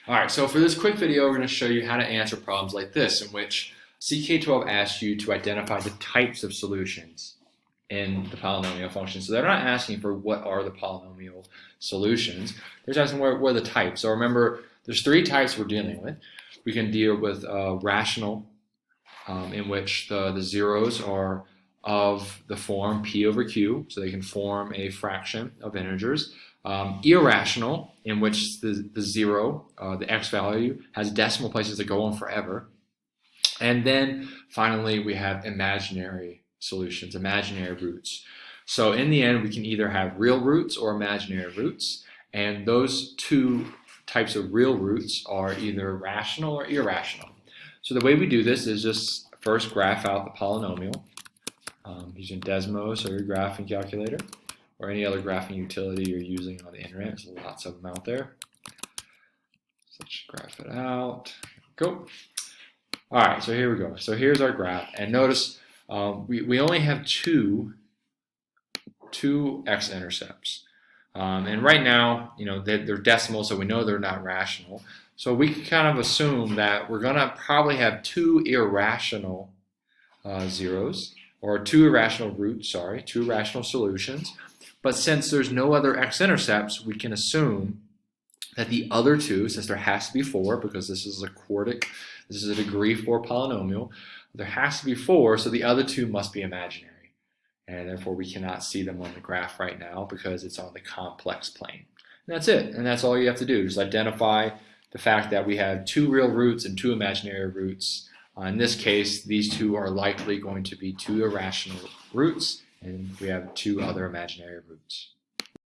All right, so for this quick video, we're going to show you how to answer problems like this, in which CK-12 asks you to identify the types of solutions in the polynomial function. So they're not asking for what are the polynomial solutions. They're just asking what are the types. So remember, there's three types we're dealing with. We can deal with rational, in which the zeros are of the form p over q, so they can form a fraction of integers. Irrational, in which the zero, the x value, has decimal places that go on forever. And then finally we have imaginary solutions, imaginary roots. So in the end we can either have real roots or imaginary roots, and those two types of real roots are either rational or irrational. So the way we do this is just first graph out the polynomial using Desmos or your graphing calculator, or any other graphing utility you're using on the internet. There's lots of them out there. So let's graph it out. Go. All right, so here we go. So here's our graph, and notice we only have two x-intercepts, and right now, you know, they're decimal, so we know they're not rational. So we can kind of assume that we're gonna probably have two irrational zeros, or two irrational roots. Sorry, two irrational solutions. But since there's no other x-intercepts, we can assume that the other two, since there has to be four, because this is a quartic, this is a degree 4 polynomial, there has to be four, so the other two must be imaginary. And therefore we cannot see them on the graph right now because it's on the complex plane. And that's it, and that's all you have to do, just identify the fact that we have two real roots and two imaginary roots. In this case, these two are likely going to be two irrational roots, and we have two other imaginary roots.